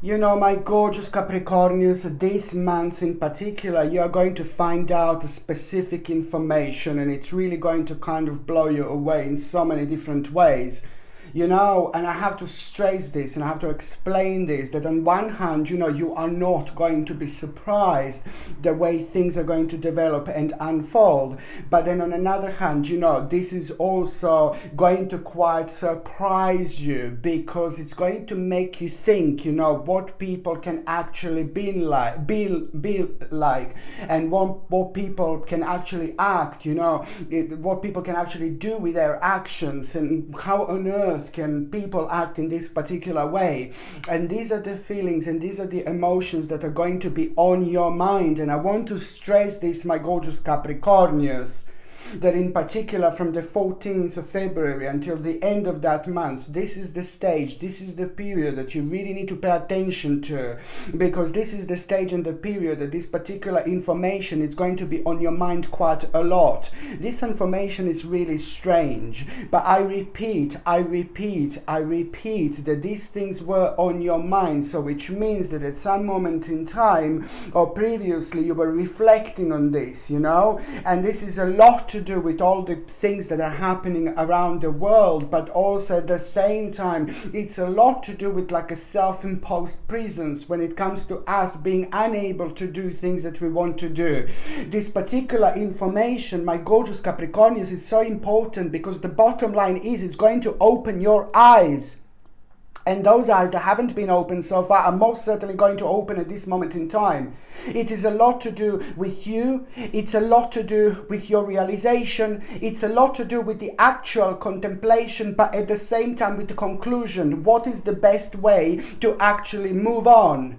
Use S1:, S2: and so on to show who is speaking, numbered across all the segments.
S1: You know, my gorgeous Capricornius, this month in particular, you are going to find out specific information, and it's really going to kind of blow you away in so many different ways. You know, and I have to stress this and I have to explain this, that on one hand, you know, you are not going to be surprised the way things are going to develop and unfold. But then on another hand, you know, this is also going to quite surprise you, because it's going to make you think, you know, what people can actually be like, and what people can actually act, you know, what people can actually do with their actions, and how on earth can people act in this particular way. And these are the feelings and these are the emotions that are going to be on your mind. And I want to stress this, my gorgeous Capricornius, that in particular from the 14th of February until the end of that month, this is the stage, this is the period that you really need to pay attention to, because this is the stage and the period that this particular information is going to be on your mind quite a lot. This information is really strange, but I repeat that these things were on your mind, so which means that at some moment in time or previously you were reflecting on this, you know, and this is a lot to do with all the things that are happening around the world, but also at the same time it's a lot to do with like a self-imposed prisons when it comes to us being unable to do things that we want to do. This particular information, my gorgeous Capricornius, is so important because the bottom line is it's going to open your eyes. And those eyes that haven't been opened so far are most certainly going to open at this moment in time. It is a lot to do with you. It's a lot to do with your realization. It's a lot to do with the actual contemplation, but at the same time with the conclusion. What is the best way to actually move on?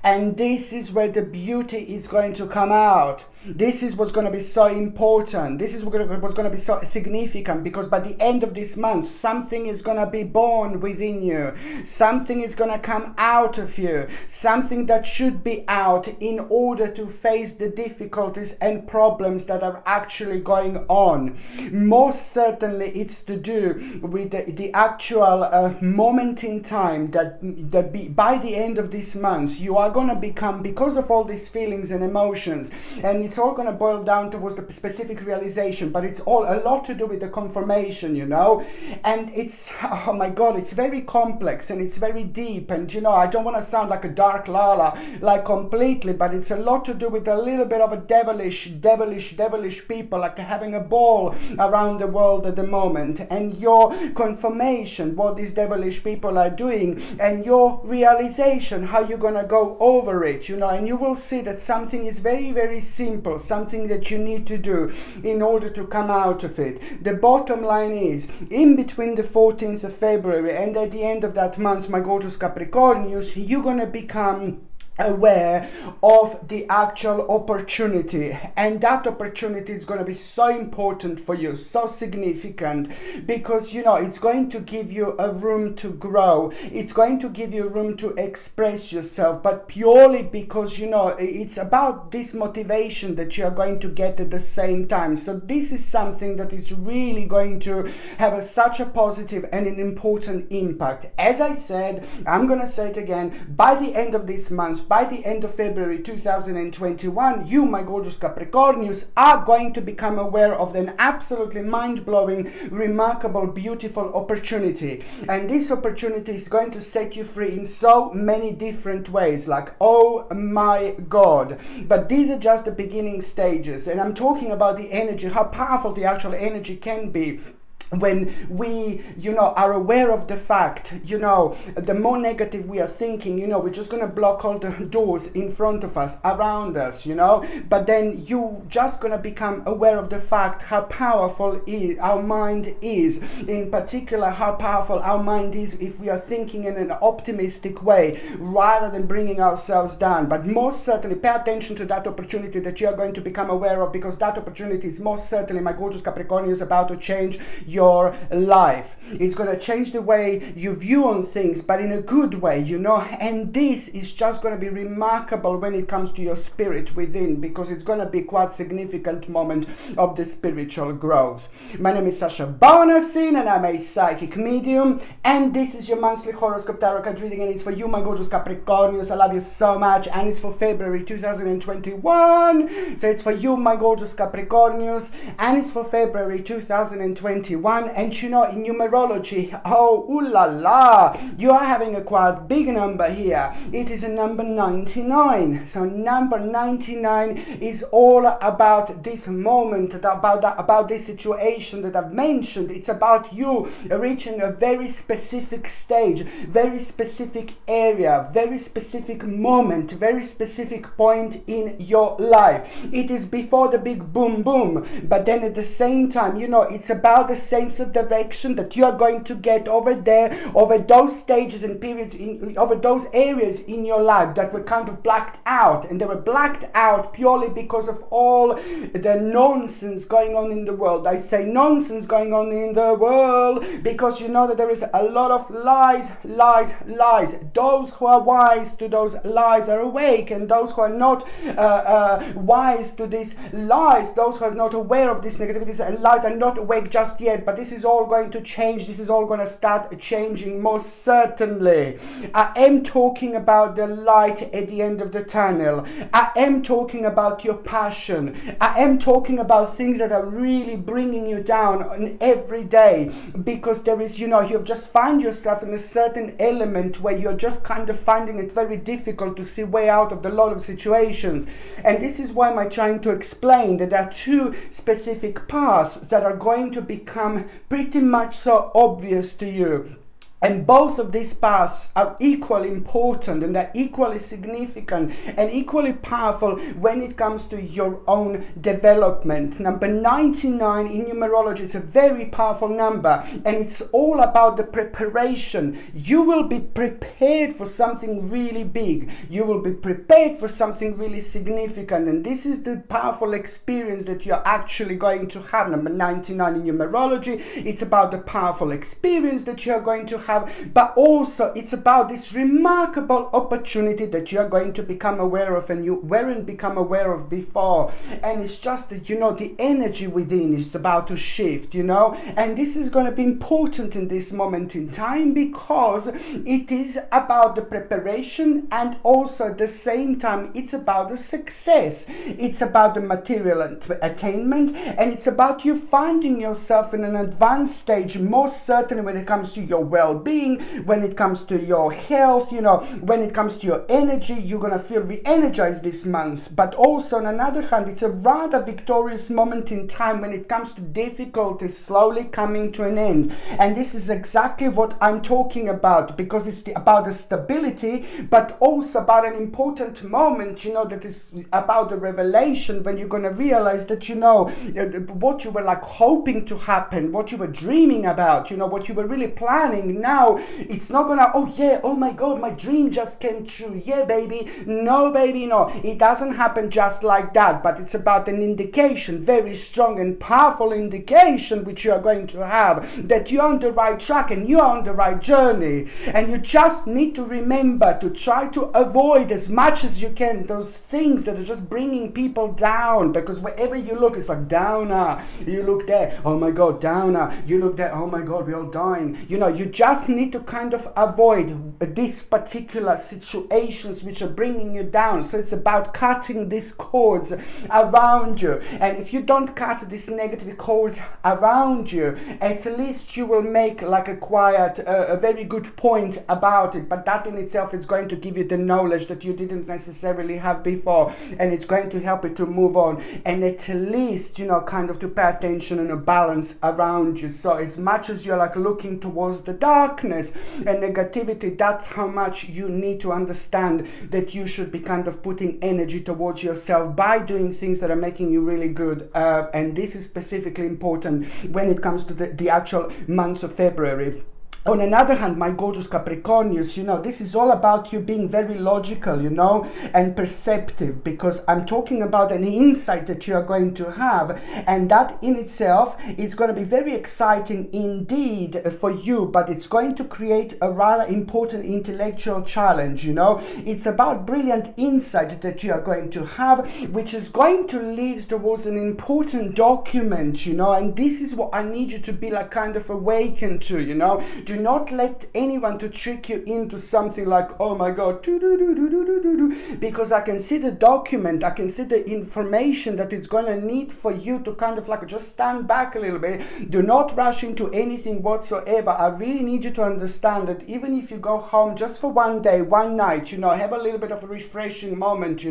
S1: And this is where the beauty is going to come out. This is what's going to be so important. This is what's going to be so significant, because by the end of this month, something is going to be born within you. Something is going to come out of you. Something that should be out in order to face the difficulties and problems that are actually going on. Most certainly, it's to do with the actual moment in time that by the end of this month, you are going to become, because of all these feelings and emotions, and it's all going to boil down towards the specific realization, but it's all a lot to do with the confirmation, you know, and it's, oh my God, it's very complex and it's very deep, and you know, I don't want to sound like a dark Lala, like completely, but it's a lot to do with a little bit of a devilish people, like having a ball around the world at the moment, and your confirmation, what these devilish people are doing, and your realization, how you're going to go over it, you know, and you will see that something is very, very simple, something that you need to do in order to come out of it. The bottom line is, in between the 14th of February and at the end of that month, my gorgeous Capricornius, you're going to become aware of the actual opportunity, and that opportunity is going to be so important for you, so significant, because you know it's going to give you a room to grow, it's going to give you room to express yourself, but purely because you know it's about this motivation that you are going to get at the same time. So this is something that is really going to have such a positive and an important impact. As I said, I'm going to say it again, by the end of this month, by the end of February 2021, you, my gorgeous Capricornius, are going to become aware of an absolutely mind-blowing, remarkable, beautiful opportunity. And this opportunity is going to set you free in so many different ways, like, oh my God. But these are just the beginning stages, and I'm talking about the energy, how powerful the actual energy can be. When we, you know, are aware of the fact, you know, the more negative we are thinking, you know, we're just going to block all the doors in front of us, around us, you know, but then you just going to become aware of the fact how powerful our mind is, in particular how powerful our mind is if we are thinking in an optimistic way rather than bringing ourselves down. But most certainly pay attention to that opportunity that you are going to become aware of, because that opportunity is most certainly, my gorgeous Capricorn, is about to change your your life. It's going to change the way you view on things, but in a good way, you know. And this is just going to be remarkable when it comes to your spirit within, because it's going to be quite significant moment of the spiritual growth. My name is Sasha Bonasin, and I'm a psychic medium, and this is your monthly horoscope tarot card reading, and it's for you, my gorgeous Capricornians. I love you so much, and it's for February 2021. So it's for you, my gorgeous Capricornians, and it's for February 2021. And you know, in numerology, oh, ooh la la, you are having a quite big number here. It is a number 99. So number 99 is all about this moment, about this situation that I've mentioned. It's about you reaching a very specific stage, very specific area, very specific moment, very specific point in your life. It is before the big boom boom, but then at the same time, you know, it's about the sense of direction that you are going to get over there, over those stages and periods, over those areas in your life that were kind of blacked out. And they were blacked out purely because of all the nonsense going on in the world. I say nonsense going on in the world because you know that there is a lot of lies. Those who are wise to those lies are awake, and those who are not wise to these lies, those who are not aware of these negativities and lies, are not awake just yet. But this is all going to change. This is all going to start changing, most certainly. I am talking about the light at the end of the tunnel. I am talking about your passion. I am talking about things that are really bringing you down on every day, because there is, you know, you've just found yourself in a certain element where you're just kind of finding it very difficult to see way out of a lot of situations. And this is why I'm trying to explain that there are two specific paths that are going to become pretty much so obvious to you. And both of these paths are equally important, and they're equally significant and equally powerful when it comes to your own development. Number 99 in numerology is a very powerful number, and it's all about the preparation. You will be prepared for something really big. You will be prepared for something really significant, and this is the powerful experience that you're actually going to have. Number 99 in numerology, it's about the powerful experience that you're going to have, but also it's about this remarkable opportunity that you're going to become aware of and you weren't become aware of before. And it's just that, you know, the energy within is about to shift, you know, and this is going to be important in this moment in time because it is about the preparation, and also at the same time it's about the success. It's about the material attainment, and it's about you finding yourself in an advanced stage, most certainly when it comes to your well-being, when it comes to your health, you know, when it comes to your energy. You're gonna feel re-energized this month. But also on another hand, it's a rather victorious moment in time when it comes to difficulties slowly coming to an end. And this is exactly what I'm talking about, because it's about the stability, but also about an important moment, you know, that is about the revelation, when you're gonna realize that, you know, what you were like hoping to happen, what you were dreaming about, you know, what you were really planning. Now it's not gonna, oh yeah, oh my god, my dream just came true, yeah baby. No baby, no, it doesn't happen just like that. But it's about an indication, very strong and powerful indication, which you are going to have, that you're on the right track and you're on the right journey. And you just need to remember to try to avoid as much as you can those things that are just bringing people down, because wherever you look, it's like downer. You look there, oh my god, downer. You look there, oh my god, we're all dying. You know, you just need to kind of avoid these particular situations which are bringing you down. So it's about cutting these cords around you. And if you don't cut these negative cords around you, at least you will make like a quiet, a very good point about it. But that in itself is going to give you the knowledge that you didn't necessarily have before, and it's going to help you to move on, and at least, you know, kind of to pay attention and a balance around you. So as much as you're like looking towards the darkness and negativity, that's how much you need to understand that you should be kind of putting energy towards yourself by doing things that are making you really good. And this is specifically important when it comes to the actual month of February. On another hand, my gorgeous Capricornius, this is all about you being very logical, and perceptive, because I'm talking about an insight that you are going to have, and that in itself is going to be very exciting indeed for you, but it's going to create a rather important intellectual challenge, It's about brilliant insight that you are going to have, which is going to lead towards an important document, and this is what I need you to be like kind of awakened to, Do not let anyone to trick you into something like, oh my God, because I can see the document, I can see the information that it's going to need for you to kind of like just stand back a little bit. Do not rush into anything whatsoever. I really need you to understand that even if you go home just for one day, one night, have a little bit of a refreshing moment,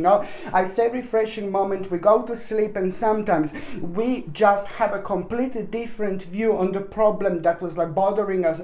S1: I say refreshing moment, we go to sleep and sometimes we just have a completely different view on the problem that was like bothering us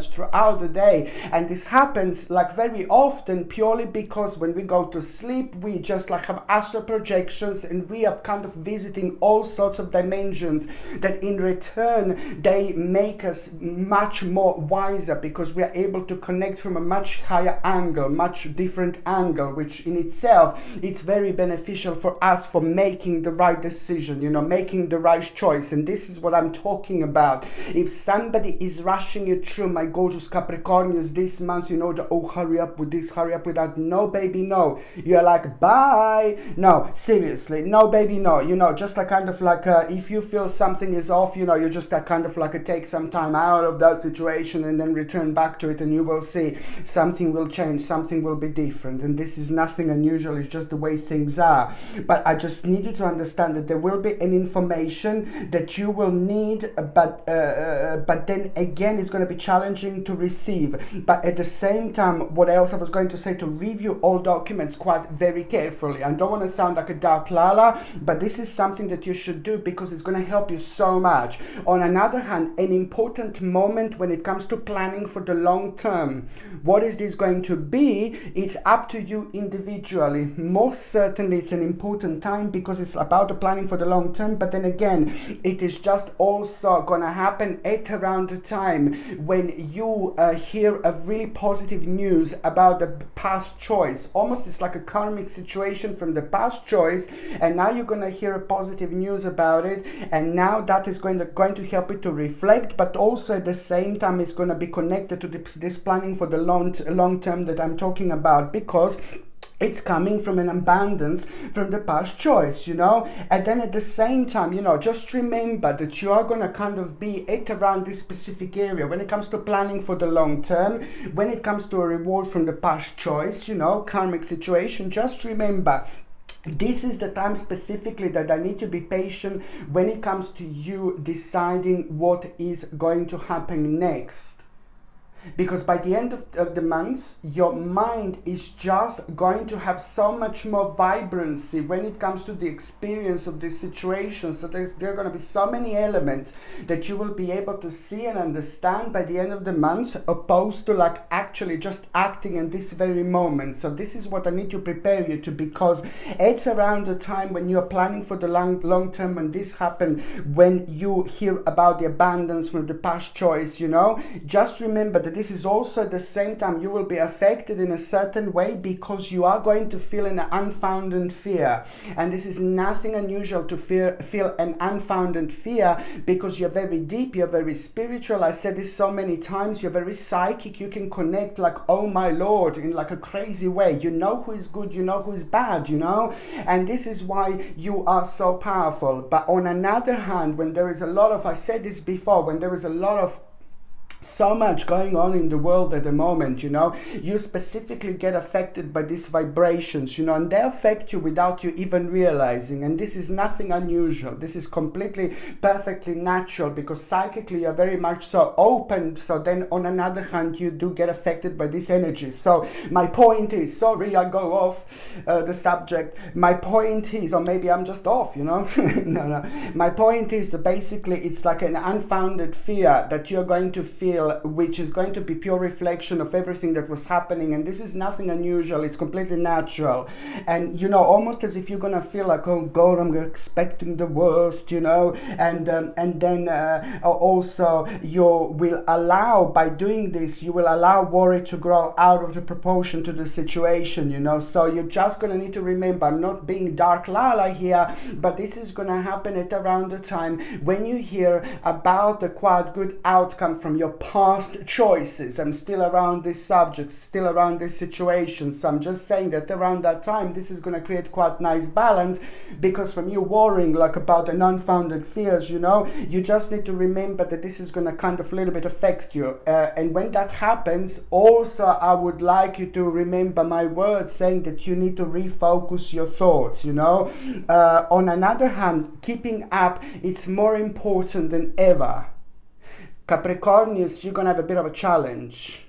S1: throughout the day. And this happens like very often purely because when we go to sleep, we just like have astral projections and we are kind of visiting all sorts of dimensions that in return they make us much more wiser, because we are able to connect from a much higher angle, much different angle, which in itself it's very beneficial for us for making the right decision, making the right choice. And this is what I'm talking about. If somebody is rushing you through, my gorgeous Capricornius, this month, hurry up with this, hurry up with that. No, baby, no. You're like, bye. No, seriously, no, baby, no. Just like kind of like if you feel something is off, you just kind of like take some time out of that situation and then return back to it, and you will see something will change, something will be different. And this is nothing unusual, it's just the way things are. But I just need you to understand that there will be an information that you will need, but then again, it's going to be challenging to receive. But at the same time, what else I was going to say, to review all documents quite very carefully. I don't want to sound like a dark lala, but this is something that you should do because it's going to help you so much. On another hand, an important moment when it comes to planning for the long term. What is this going to be? It's up to you individually. Most certainly it's an important time because it's about the planning for the long term, but then again, it is just also going to happen at around the time when you hear a really positive news about the past choice. Almost it's like a karmic situation from the past choice, and now you're going to hear a positive news about it, and now that is going to help you to reflect, but also at the same time it's going to be connected to this planning for the long term that I'm talking about, because it's coming from an abundance from the past choice, and then at the same time, just remember that you are going to kind of be at around this specific area when it comes to planning for the long term, when it comes to a reward from the past choice, karmic situation. Just remember, this is the time specifically that I need to be patient when it comes to you deciding what is going to happen next. Because by the end of the month, your mind is just going to have so much more vibrancy when it comes to the experience of this situation. So there are going to be so many elements that you will be able to see and understand by the end of the month, opposed to like actually just acting in this very moment. So this is what I need to prepare you to, because it's around the time when you're planning for the long term, when this happens, when you hear about the abundance from the past choice, just remember that this is also at the same time you will be affected in a certain way, because you are going to feel an unfounded fear. And this is nothing unusual to feel an unfounded fear, because you're very deep, you're very spiritual. I said this so many times, you're very psychic, you can connect like, oh my Lord, in like a crazy way. You know who is good, you know who is bad, and this is why you are so powerful. But on another hand, when there is a lot of, I said this before, when there is a lot of so much going on in the world at the moment, you specifically get affected by these vibrations, and they affect you without you even realizing. And this is nothing unusual. This is completely perfectly natural, because psychically you're very much so open. So then on another hand, you do get affected by these energies. So my point is, sorry, I go off the subject. My point is, or maybe I'm just off, no. My point is that basically it's like an unfounded fear that you're going to feel feel, which is going to be pure reflection of everything that was happening. And this is nothing unusual. It's completely natural. And, you know, almost as if you're going to feel like, oh God, I'm expecting the worst, you know, and then also you will allow, by doing this, you will allow worry to grow out of the proportion to the situation, you know. So you're just going to need to remember, I'm not being dark Lala here, but this is going to happen at around the time when you hear about a quite good outcome from your past choices. I'm still around this subject, still around this situation, so I'm just saying that around that time this is going to create quite nice balance, because from you worrying like about an unfounded fears, you know, you just need to remember that this is going to kind of a little bit affect you, and when that happens, also I would like you to remember my words saying that you need to refocus your thoughts, you know. On another hand, keeping up, it's more important than ever. Capricornius, you're gonna have a bit of a challenge,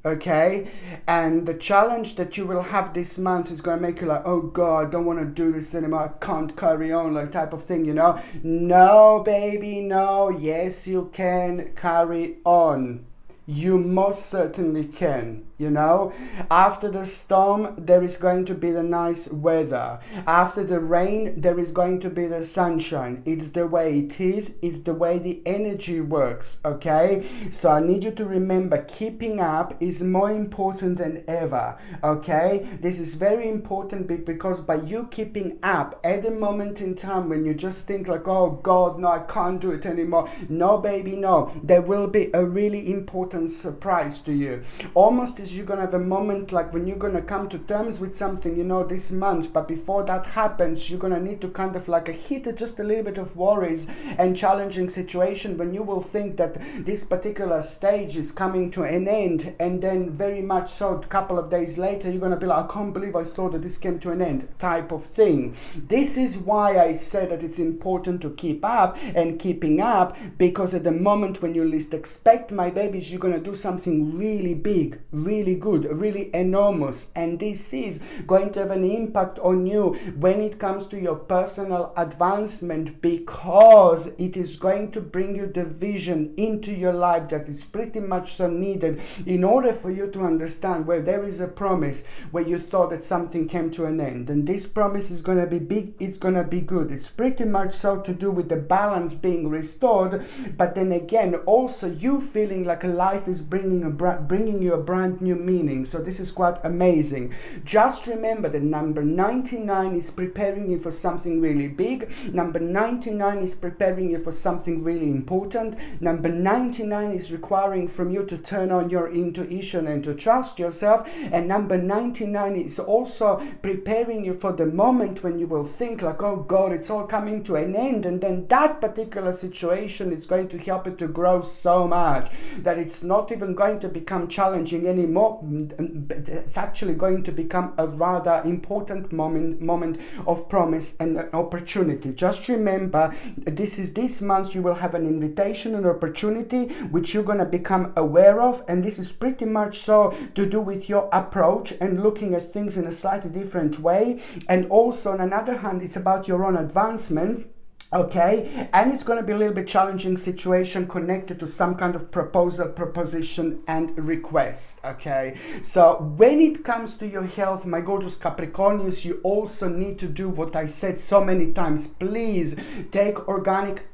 S1: okay? And the challenge that you will have this month is gonna make you like, oh God, I don't want to do this anymore, I can't carry on, like type of thing, you know. No, baby, no. Yes, you can carry on. You most certainly can, you know. After the storm, there is going to be the nice weather. After the rain, there is going to be the sunshine. It's the way it is. It's the way the energy works, okay? So I need you to remember, keeping up is more important than ever, okay? This is very important because by you keeping up at the moment in time when you just think like, oh God, no, I can't do it anymore. No, baby, no. There will be a really important surprise to you. Almost as you're gonna have a moment like when you're gonna come to terms with something, you know, this month, but before that happens, you're gonna need to kind of like hit just a little bit of worries and challenging situation when you will think that this particular stage is coming to an end, and then very much so a couple of days later you're gonna be like, I can't believe I thought that this came to an end, type of thing. This is why I said that it's important to keep up and keeping up, because at the moment when you least expect, my babies, you're gonna do something really big, really good, really enormous, and this is going to have an impact on you when it comes to your personal advancement, because it is going to bring you the vision into your life that is pretty much so needed in order for you to understand where there is a promise where you thought that something came to an end, and this promise is going to be big, it's going to be good. It's pretty much so to do with the balance being restored, but then again also you feeling like a life is bringing you a brand new meaning. So this is quite amazing. Just remember that number 99 is preparing you for something really big. Number 99 is preparing you for something really important. Number 99 is requiring from you to turn on your intuition and to trust yourself. And number 99 is also preparing you for the moment when you will think like, oh God, it's all coming to an end, and then that particular situation is going to help you to grow so much that it's not even going to become challenging anymore. It's actually going to become a rather important moment of promise and opportunity. Just remember, this month you will have an invitation and opportunity which you're going to become aware of, and this is pretty much so to do with your approach and looking at things in a slightly different way. And also on another hand, it's about your own advancement. Okay, and it's going to be a little bit challenging situation connected to some kind of proposition and request. Okay, so when it comes to your health, my gorgeous Capricornius, you also need to do what I said so many times. Please take organic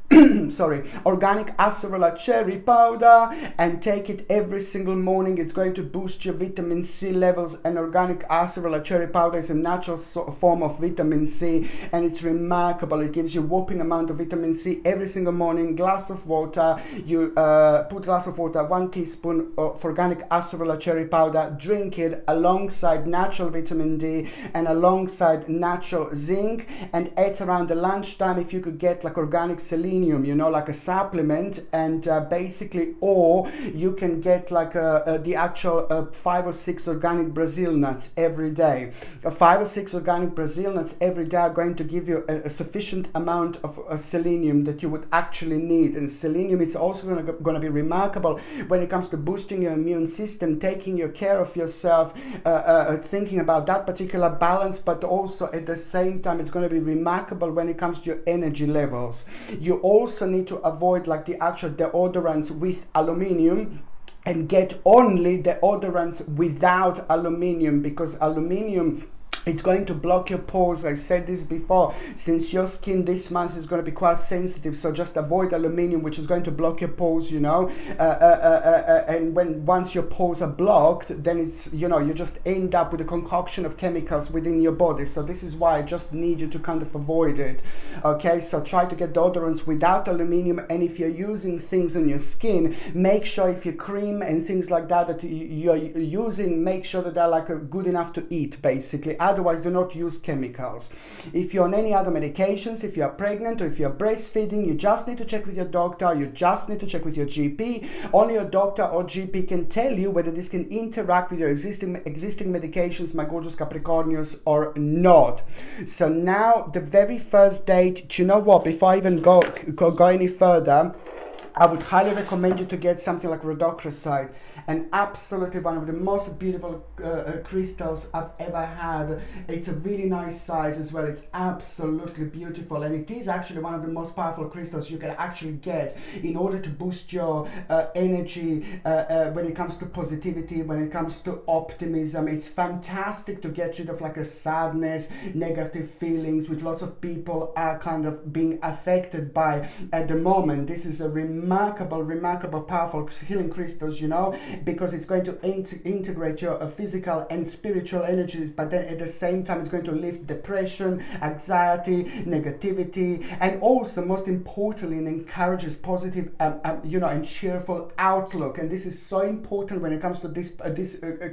S1: organic acerola cherry powder and take it every single morning. It's going to boost your vitamin C levels, and organic acerola cherry powder is a natural form of vitamin C, and it's remarkable. It gives you a whopping amount of vitamin C every single morning. Glass of water, you put glass of water, 1 teaspoon of organic acerola cherry powder, drink it alongside natural vitamin D and alongside natural zinc, and at around the lunchtime, if you could get like organic selenium, you know, like a supplement, and basically, or you can get like the actual 5 or 6 organic Brazil nuts every day. 5 or 6 organic Brazil nuts every day are going to give you a sufficient amount of selenium that you would actually need. And selenium is also going to be remarkable when it comes to boosting your immune system, taking your care of yourself, thinking about that particular balance, but also at the same time it's going to be remarkable when it comes to your energy levels. You also need to avoid like the actual deodorants with aluminium, and get only deodorants without aluminium, because aluminium, it's going to block your pores. I said this before, since your skin this month is going to be quite sensitive, so just avoid aluminium, which is going to block your pores, you know, and once your pores are blocked, then it's, you know, you just end up with a concoction of chemicals within your body. So this is why I just need you to kind of avoid it, okay? So try to get deodorants without aluminium, and if you're using things on your skin, make sure if your cream and things like that that you're using, make sure that they're like good enough to eat, basically. Otherwise, do not use chemicals. If you're on any other medications, if you're pregnant or if you're breastfeeding, you just need to check with your doctor, you just need to check with your GP. Only your doctor or GP can tell you whether this can interact with your existing medications, my gorgeous Capricornians, or not. So now, the very first date, do you know what? Before I even go any further, I would highly recommend you to get something like rhodochrosite, and absolutely one of the most beautiful crystals I've ever had. It's a really nice size as well. It's absolutely beautiful, and it is actually one of the most powerful crystals you can actually get in order to boost your energy when it comes to positivity, when it comes to optimism. It's fantastic to get rid of like a sadness, negative feelings, which lots of people are kind of being affected by at the moment. This is a remarkable, powerful healing crystals, you know, because it's going to integrate your physical and spiritual energies, but then at the same time it's going to lift depression, anxiety, negativity, and also most importantly it encourages positive you know, and cheerful outlook. And this is so important when it comes to this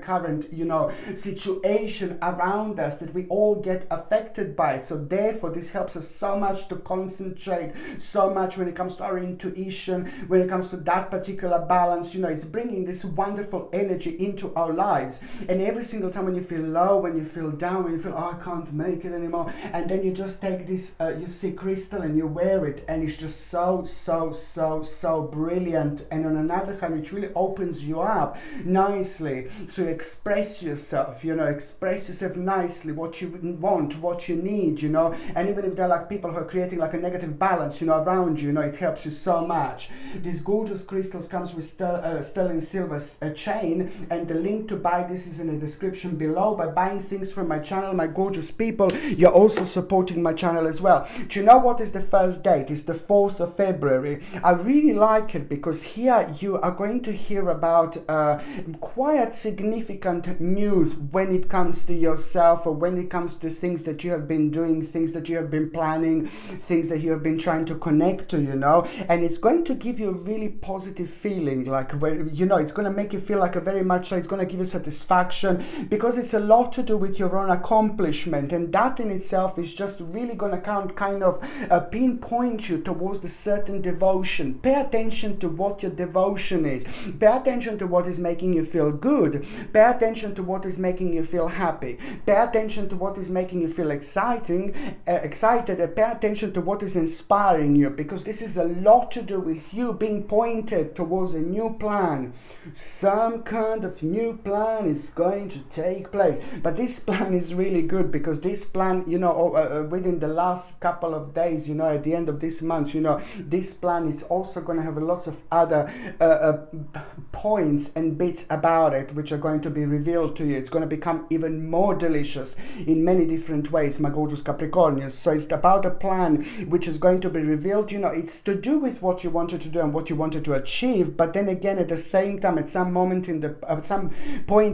S1: current, you know, situation around us, that we all get affected by it. So therefore this helps us so much to concentrate, so much when it comes to our intuition, when it comes to that particular balance. You know, it's bringing this wonderful energy into our lives. And every single time when you feel low, when you feel down, when you feel, oh, I can't make it anymore, and then you just take this you see crystal and you wear it, and it's just so brilliant. And on another hand, it really opens you up nicely to express yourself, you know, express yourself nicely, what you want, what you need, you know. And even if they're like people who are creating like a negative balance, you know, around you, you know, it helps you so much. These gorgeous crystals comes with sterling silver chain, and the link to buy this is in the description below. By buying things from my channel, my gorgeous people, you're also supporting my channel as well. Do you know what is the first date? It's the 4th of February. I really like it because here you are going to hear about quite significant news when it comes to yourself, or when it comes to things that you have been doing, things that you have been planning, things that you have been trying to connect to, you know. And it's going to give you a really positive feeling, like, where, you know, it's going to make you feel like a very much so, it's going to give you satisfaction, because it's a lot to do with your own accomplishment, and that in itself is just really going to kind of pinpoint you towards the certain devotion. Pay attention to what your devotion is. Pay attention to what is making you feel good. Pay attention to what is making you feel happy. Pay attention to what is making you feel excited, and pay attention to what is inspiring you, because this is a lot to do with you being pointed towards a new plan. Some kind of new plan is going to take place, but this plan is really good, because this plan, you know, within the last couple of days, you know, at the end of this month, you know, this plan is also going to have lots of other points and bits about it which are going to be revealed to you. It's going to become even more delicious in many different ways, my gorgeous Capricornians. So it's about a plan which is going to be revealed. You know, it's to do with what you wanted to do and what you wanted to achieve, but then again, at the same time, at some point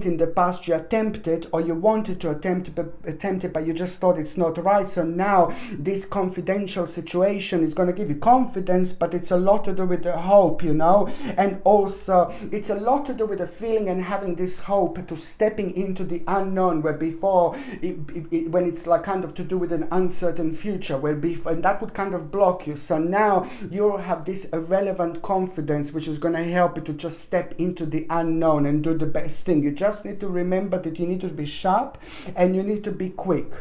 S1: in the past, you attempted, or you wanted to attempt it, but you just thought it's not right. So now this confidential situation is going to give you confidence, but it's a lot to do with the hope, you know, and also it's a lot to do with the feeling and having this hope to stepping into the unknown, where before when it's like kind of to do with an uncertain future, where before, and that would kind of block you. So now you'll have this irrelevant confidence which is going to help you to just step into the unknown and do the best thing. You just need to remember that you need to be sharp and you need to be quick.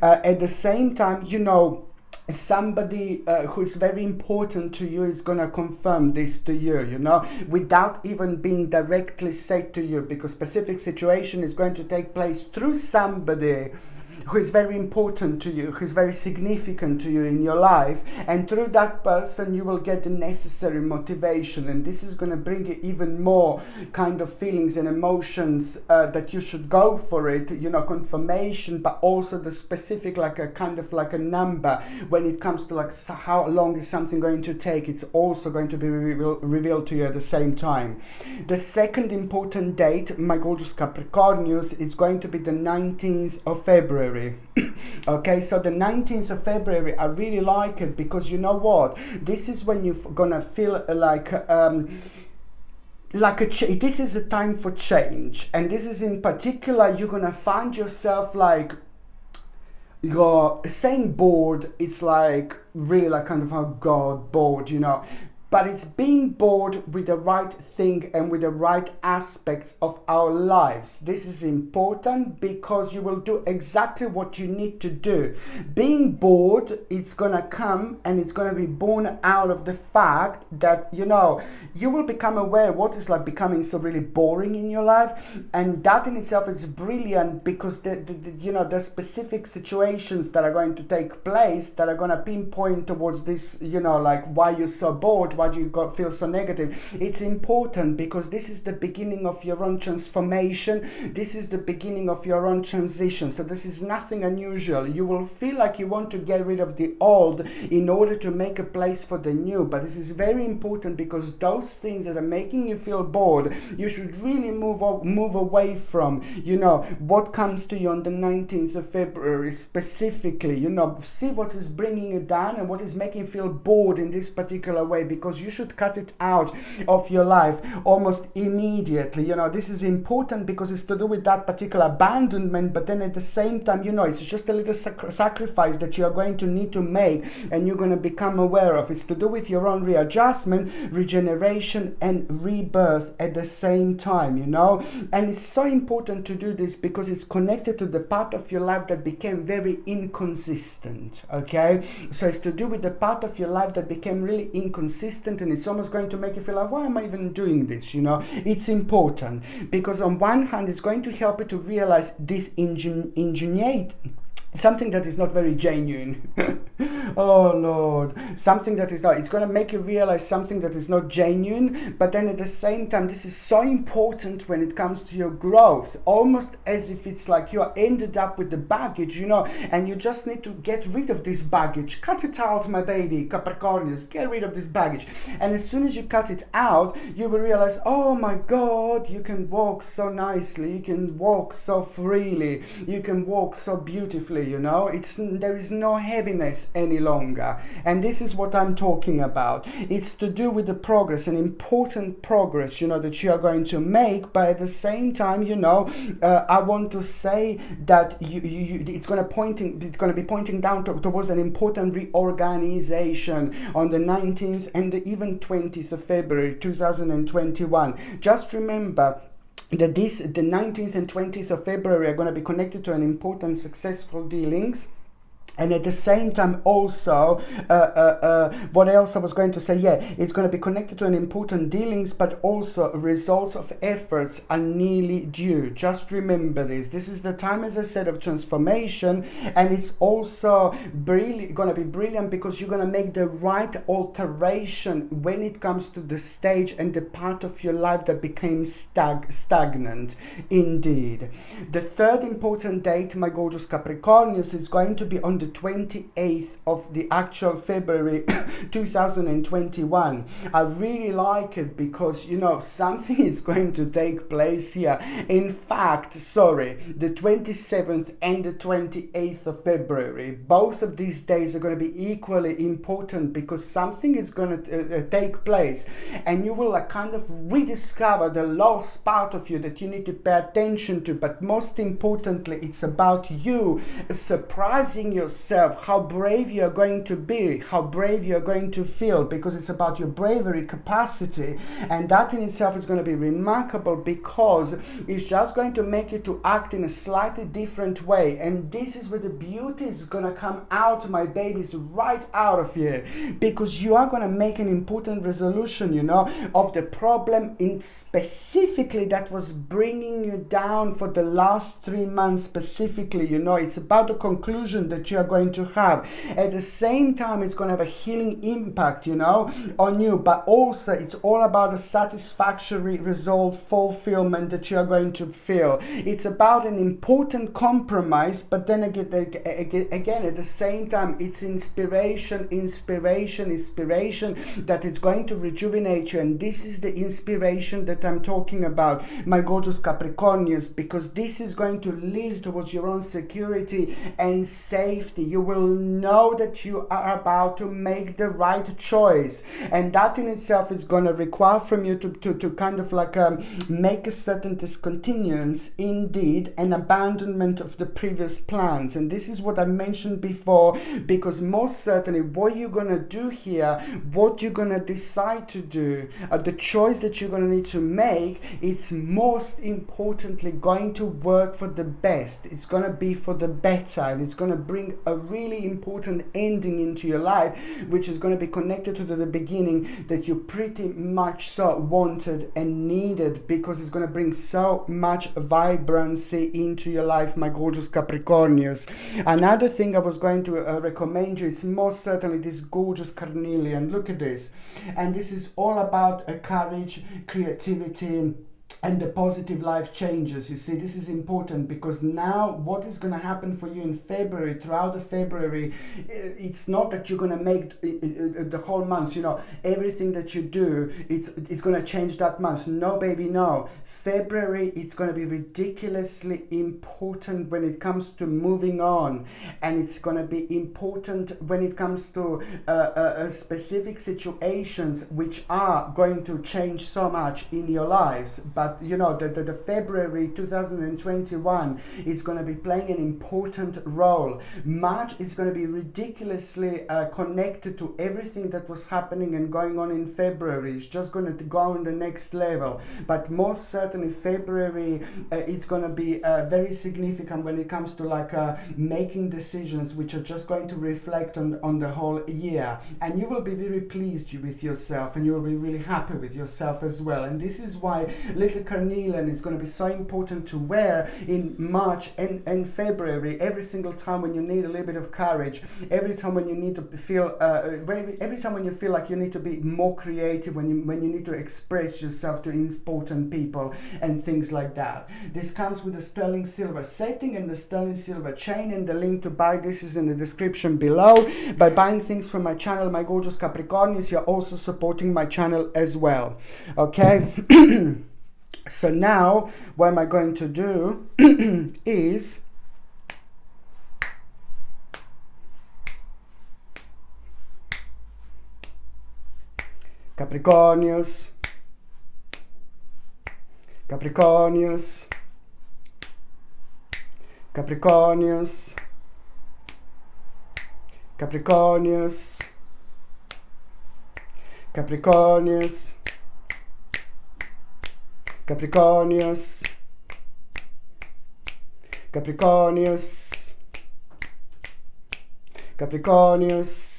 S1: At the same time, you know, somebody who is very important to you is going to confirm this to you, you know, without even being directly said to you, because specific situation is going to take place through somebody who is very important to you, who is very significant to you in your life, and through that person you will get the necessary motivation, and this is going to bring you even more kind of feelings and emotions that you should go for it, you know, confirmation, but also the specific, like a kind of like a number when it comes to like how long is something going to take. It's also going to be revealed to you at the same time. The second important date, my gorgeous Capricornians, it's going to be the 19th of February. Okay, so the 19th of February, I really like it because you know what? This is when you're gonna feel like this is a time for change, and this is in particular, you're gonna find yourself like, you're saying bored, it's like really like kind of, oh God, bored, you know. But it's being bored with the right thing and with the right aspects of our lives. This is important because you will do exactly what you need to do. Being bored, it's gonna come and it's gonna be born out of the fact that, you know, you will become aware what is like becoming so really boring in your life, and that in itself is brilliant because you know, the specific situations that are going to take place that are gonna pinpoint towards this, you know, like why you're so bored, why do you feel so negative. It's important because this is the beginning of your own transformation. This is the beginning of your own transition. So this is nothing unusual. You will feel like you want to get rid of the old in order to make a place for the new. But this is very important because those things that are making you feel bored, you should really move away from. You know, what comes to you on the 19th of February specifically, you know, see what is bringing you down and what is making you feel bored in this particular way, because you should cut it out of your life almost immediately. You know, this is important because it's to do with that particular abandonment, but then at the same time, you know, it's just a little sacrifice that you are going to need to make and you're going to become aware of. It's to do with your own readjustment, regeneration and rebirth at the same time, you know. And it's so important to do this because it's connected to the part of your life that became very inconsistent. Okay, so it's to do with the part of your life that became really inconsistent, and it's almost going to make you feel like, why am I even doing this? You know, it's important because on one hand it's going to help you to realize this ingenuity, something that is not very genuine. Oh Lord, something that is not, it's going to make you realize something that is not genuine, but then at the same time this is so important when it comes to your growth, almost as if it's like you ended up with the baggage, you know, and you just need to get rid of this baggage. Cut it out, my baby Capricornians, get rid of this baggage. And as soon as you cut it out, you will realize, oh my God, you can walk so nicely, you can walk so freely, you can walk so beautifully, you know. There is no heaviness any longer, and this is what I'm talking about. It's to do with the progress, an important progress, you know, that you are going to make. But at the same time, you know, I want to say that it's going to be pointing down towards an important reorganization on the 19th and even 20th of February 2021. Just remember that the 19th and 20th of February are going to be connected to an important successful dealings. And at the same time also, what else I was going to say? Yeah, it's going to be connected to an important dealings, but also results of efforts are nearly due. Just remember this. This is the time, as I said, of transformation, and it's also going to be brilliant because you're going to make the right alteration when it comes to the stage and the part of your life that became stagnant. Indeed. The third important date, my gorgeous Capricornians, is going to be on the 28th of the actual February 2021. I really like it because, you know, something is going to take place here. In fact, the 27th and the 28th of February, both of these days are going to be equally important because something is going to take place, and you will kind of rediscover the lost part of you that you need to pay attention to. But most importantly, it's about you surprising yourself yourself, how brave you are going to be, how brave you are going to feel, because it's about your bravery capacity. And that in itself is going to be remarkable, because it's just going to make you to act in a slightly different way. And this is where the beauty is going to come out, my babies, right out of you, because you are going to make an important resolution, you know, of the problem in specifically that was bringing you down for the last 3 months specifically. You know, it's about the conclusion that you are going to have. At the same time, it's going to have a healing impact, you know, on you, but also it's all about a satisfactory result, fulfillment that you are going to feel. It's about an important compromise, but then again at the same time, it's inspiration that it's going to rejuvenate you. And this is the inspiration that I'm talking about, my gorgeous Capricornians, because this is going to lead towards your own security and safety. You will know that you are about to make the right choice, and that in itself is going to require from you to kind of like make a certain discontinuance, indeed, an abandonment of the previous plans. And this is what I mentioned before, because most certainly what you're going to do here, what you're going to decide to do, the choice that you're going to need to make, it's most importantly going to work for the best. It's going to be for the better, and it's going to bring a really important ending into your life, which is going to be connected to the beginning that you pretty much so wanted and needed, because it's going to bring so much vibrancy into your life, my gorgeous Capricornians. Another thing I was going to recommend you, it's most certainly this gorgeous carnelian. Look at this. And this is all about courage, creativity, and the positive life changes. You see, this is important, because now what is going to happen for you in February, throughout the February, it's not that you're going to make the whole month, you know, everything that you do, it's going to change that month. No, baby, no. February, it's going to be ridiculously important when it comes to moving on, and it's going to be important when it comes to specific situations which are going to change so much in your lives. But you know, the February 2021 is going to be playing an important role. March is going to be ridiculously connected to everything that was happening and going on in February. It's just going to go on the next level. But most certainly February, it's going to be very significant when it comes to like making decisions which are just going to reflect on the whole year. And you will be very pleased with yourself, and you will be really happy with yourself as well. And this is why little carnelian is going to be so important to wear in March and February. Every single time when you need a little bit of courage, every time when you need to feel every time when you feel like you need to be more creative, when you need to express yourself to important people and things like that. This comes with the sterling silver setting and the sterling silver chain, and the link to buy this is in the description below. By buying things from my channel, my gorgeous Capricornians, you're also supporting my channel as well. Okay. So now what am I going to do is Capricornius, Capricornius, Capricornius, Capricornius, Capricornius, Capricornius, Capricornius, Capricornius,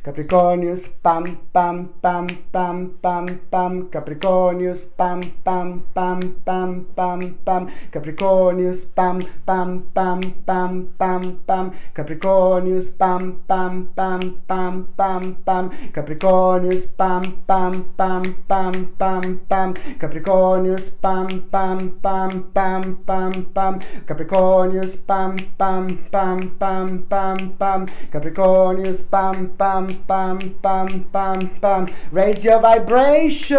S1: Capricornius, pam, pam, pam, pam, pam, pam, Capricornius, pam, pam, pam, pam, pam, pam, Capricornius, pam, pam, pam, pam, pam, pam, Capricornius, pam, pam, pam, pam, pam, pam, Capricornius, pam, pam, pam, pam, pam, pam, Capricornius, pam, pam, pam, pam, pam, pam, Capricornius, pam, pam, pam, pam, pam, pam, Capricornius, pam, pam, bam, bam, bam, bam. Raise your vibration.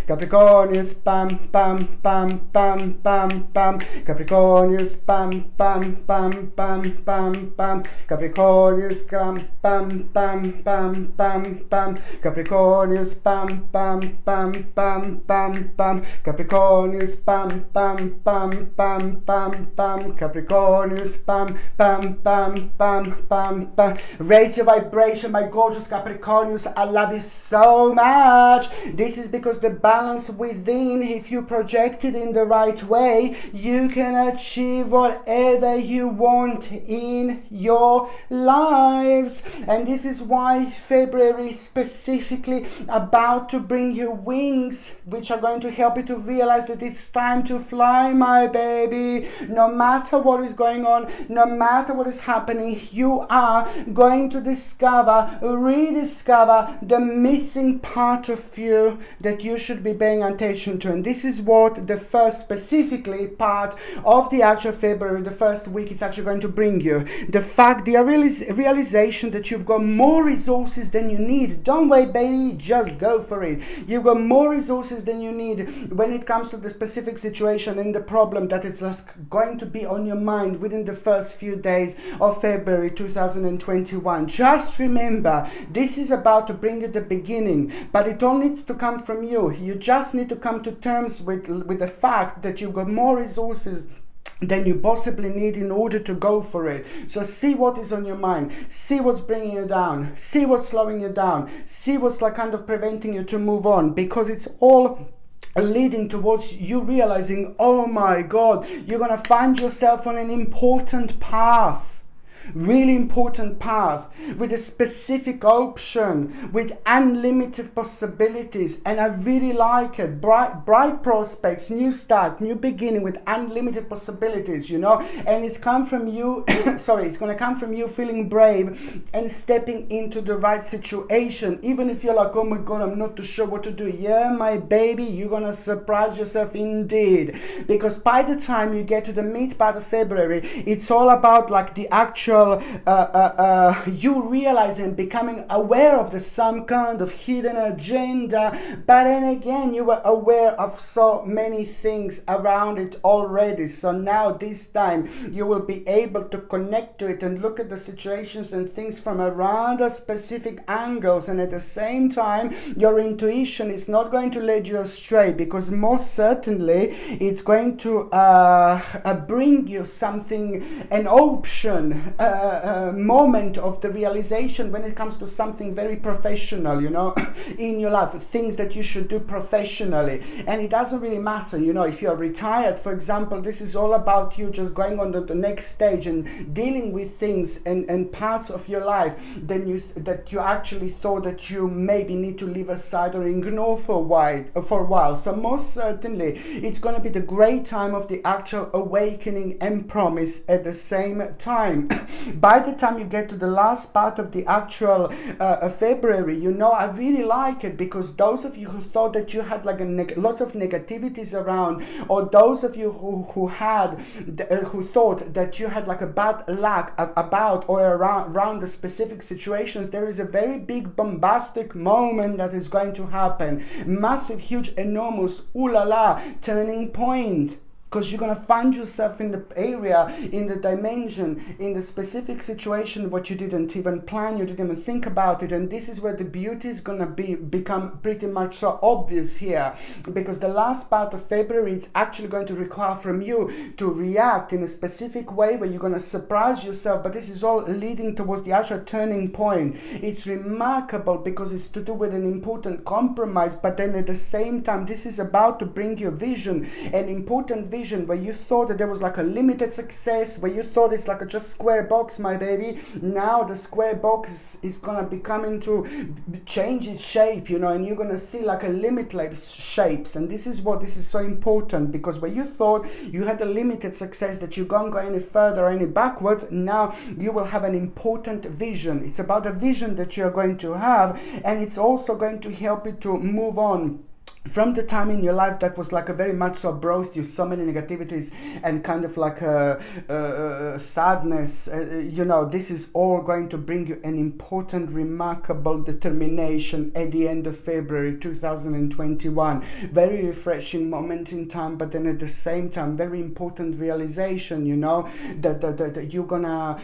S1: Capricornius, bam, bam, bam, bam, bam, bam. Capricornius, bam, bam, bam, bam, bam, bam. Capricornius, bam, bam, bam, bam, bam, bam. Capricornius, bam, bam, bam, bam, bam, bam. Capricornius, bam, bam, bam, bam, bam, bam. Capricornius, bam, bam, bam, bam, bam, bam. Raise your vibration, my gorgeous Capricornius. I love you so much. This is because the balance within, if you project it in the right way, you can achieve whatever you want in your lives. And this is why February is specifically about to bring you wings, which are going to help you to realize that it's time to fly, my baby. No matter what is going on, no matter what is happening, you are going to discover, rediscover the missing part of you that you should be paying attention to. And this is what the first specifically part of the actual February, the first week, is actually going to bring you. The fact, the realization that you've got more resources than you need. Don't wait, baby, just go for it. You've got more resources than you need when it comes to the specific situation and the problem that is going to be on your mind within the first few days of February 2021. Just remember, this is about to bring you the beginning, but it all needs to come from you. You just need to come to terms with the fact that you've got more resources than you possibly need in order to go for it. So see what is on your mind, see what's bringing you down, see what's slowing you down, see what's like kind of preventing you to move on, because it's all leading towards you realizing, oh my God, you're gonna find yourself on an important path. Really important path with a specific option, with unlimited possibilities, and I really like it. Bright prospects, new start, new beginning with unlimited possibilities, you know. And it's come from you sorry, it's gonna come from you feeling brave and stepping into the right situation, even if you're like, oh my God, I'm not too sure what to do. Yeah, my baby, you're gonna surprise yourself indeed, because by the time you get to the mid part of February, it's all about like the actual you realizing, becoming aware of some kind of hidden agenda, but then again you were aware of so many things around it already. So now this time you will be able to connect to it and look at the situations and things from a rather specific angles, and at the same time your intuition is not going to lead you astray, because most certainly it's going to bring you something, an option, moment of the realization when it comes to something very professional, you know, in your life, things that you should do professionally. And it doesn't really matter, you know, if you're retired, for example, this is all about you just going on to the next stage and dealing with things and parts of your life that you actually thought that you maybe need to leave aside or ignore for a while. So most certainly it's going to be the great time of the actual awakening and promise at the same time. By the time you get to the last part of the actual February, you know, I really like it, because those of you who thought that you had like lots of negativities around, or those of you who thought that you had like a bad luck about or around the specific situations, there is a very big bombastic moment that is going to happen. Massive, huge, enormous, ooh la la, turning point. Because you're going to find yourself in the area, in the dimension, in the specific situation, what you didn't even plan, you didn't even think about it. And this is where the beauty is going to become pretty much so obvious here. Because the last part of February, it's actually going to require from you to react in a specific way where you're going to surprise yourself. But this is all leading towards the actual turning point. It's remarkable because it's to do with an important compromise. But then at the same time, this is about to bring you a vision, an important vision, where you thought that there was like a limited success, where you thought it's like a just square box, my baby. Now the square box is gonna be coming to change its shape, you know, and you're gonna see like a limitless shapes. And this is so important, because where you thought you had a limited success, that you can't go any further or any backwards, now you will have an important vision. It's about a vision that you're going to have, and it's also going to help you to move on from the time in your life that was like a very much so brought you so many negativities and kind of like a sadness, you know, this is all going to bring you an important, remarkable determination at the end of February 2021. Very refreshing moment in time, but then at the same time, very important realization, you know, that you're gonna,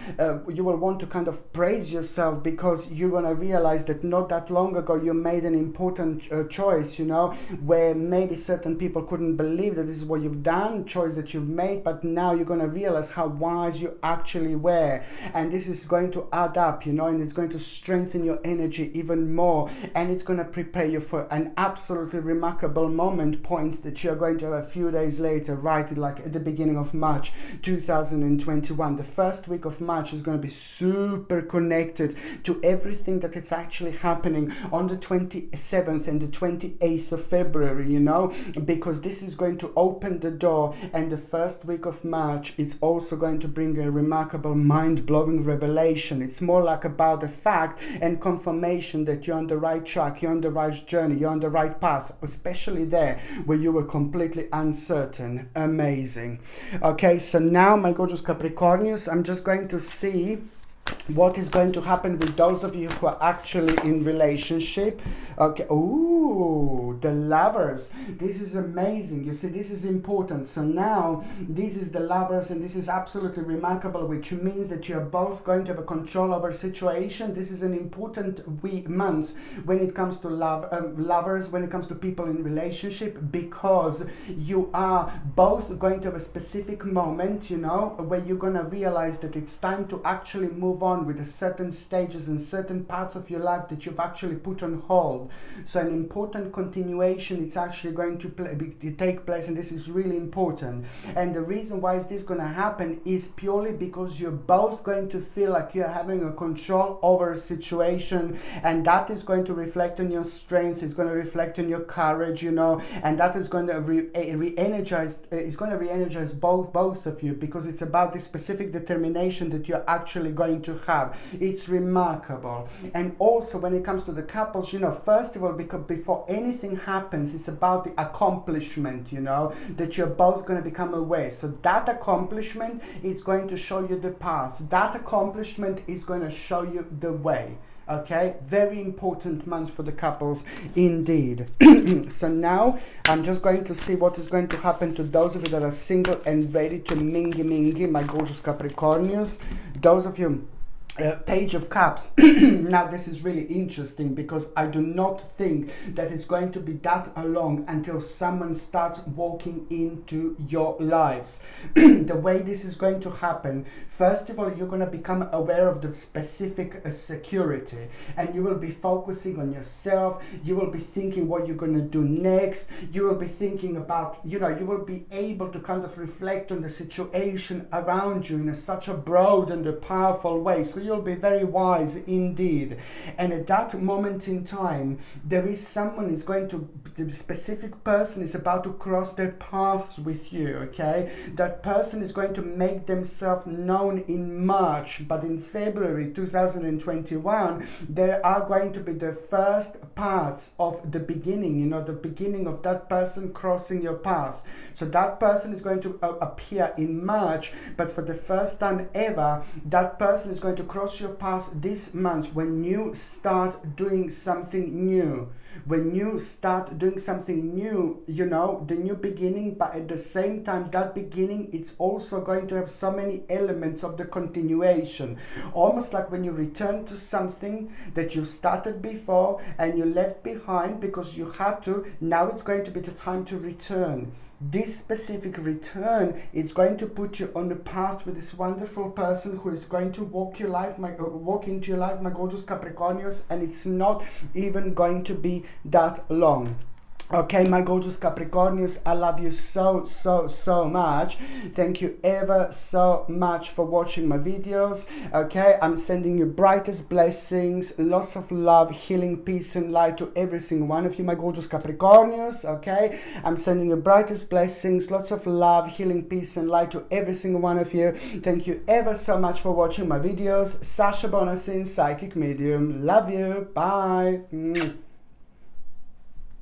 S1: you will want to kind of praise yourself, because you're gonna realize that not that long ago you made an important choice, you know, where maybe certain people couldn't believe that this is what you've done, choice that you've made, but now you're going to realize how wise you actually were, and this is going to add up, you know, and it's going to strengthen your energy even more, and it's going to prepare you for an absolutely remarkable point that you're going to have a few days later, right, like at the beginning of March 2021. The first week of March is going to be super connected to everything that is actually happening on the 27th and the 28th of February, you know, because this is going to open the door, and the first week of March is also going to bring a remarkable, mind-blowing revelation. It's more like about the fact and confirmation that you're on the right track, you're on the right journey, you're on the right path, especially there where you were completely uncertain. Amazing. Okay, so now, my gorgeous Capricornius, I'm just going to see what is going to happen with those of you who are actually in relationship. Okay, ooh, the Lovers. This is amazing. You see, this is important. So now, this is the Lovers, and this is absolutely remarkable, which means that you're both going to have a control over situation. This is an important month when it comes to lovers, when it comes to people in relationship, because you are both going to have a specific moment, you know, where you're going to realize that it's time to actually move on with the certain stages and certain parts of your life that you've actually put on hold. So an important continuation, it's actually going to take place, and this is really important. And the reason why is this going to happen is purely because you're both going to feel like you're having a control over a situation, and that is going to reflect on your strength, it's going to reflect on your courage, you know, and that is going to re-energize both of you, because it's about this specific determination that you're actually going to have. It's remarkable. And also when it comes to the couples, you know, first of all, because before anything happens, it's about the accomplishment, you know, that you're both going to become aware. So that accomplishment is going to show you the path. That accomplishment is going to show you the way. Okay, very important month for the couples indeed. So now I'm just going to see what is going to happen to those of you that are single and ready to mingy, my gorgeous Capricornius. Those of you Page of Cups. Now this is really interesting, because I do not think that it's going to be that long until someone starts walking into your lives. The way this is going to happen, first of all, you're going to become aware of the specific security, and you will be focusing on yourself. You will be thinking what you're going to do next. You will be thinking about, you know, you will be able to kind of reflect on the situation around you in such a broad and a powerful way. So you'll be very wise indeed. And at that moment in time, there is someone is going to, the specific person is about to cross their paths with you, okay? That person is going to make themselves known in March, but in February 2021, there are going to be the first parts of the beginning, you know, the beginning of that person crossing your path. So that person is going to appear in March, but for the first time ever, that person is going to cross your path this month when you start doing something new. When you start doing something new, you know, the new beginning, but at the same time, that beginning, it's also going to have so many elements of the continuation. Almost like when you return to something that you started before and you left behind because you had to, now it's going to be the time to return. This specific return is going to put you on the path with this wonderful person who is going to walk into your life, my gorgeous Capricornius, and it's not even going to be that long. Okay, my gorgeous Capricornius, I love you so much. Thank you ever so much for watching my videos. Okay, I'm sending you brightest blessings, lots of love, healing, peace and light to every single one of you, my gorgeous Capricornius. Okay, I'm sending you brightest blessings, lots of love, healing, peace and light to every single one of you. Thank you ever so much for watching my videos. Sasha Bonasin, Psychic Medium. Love you. Bye.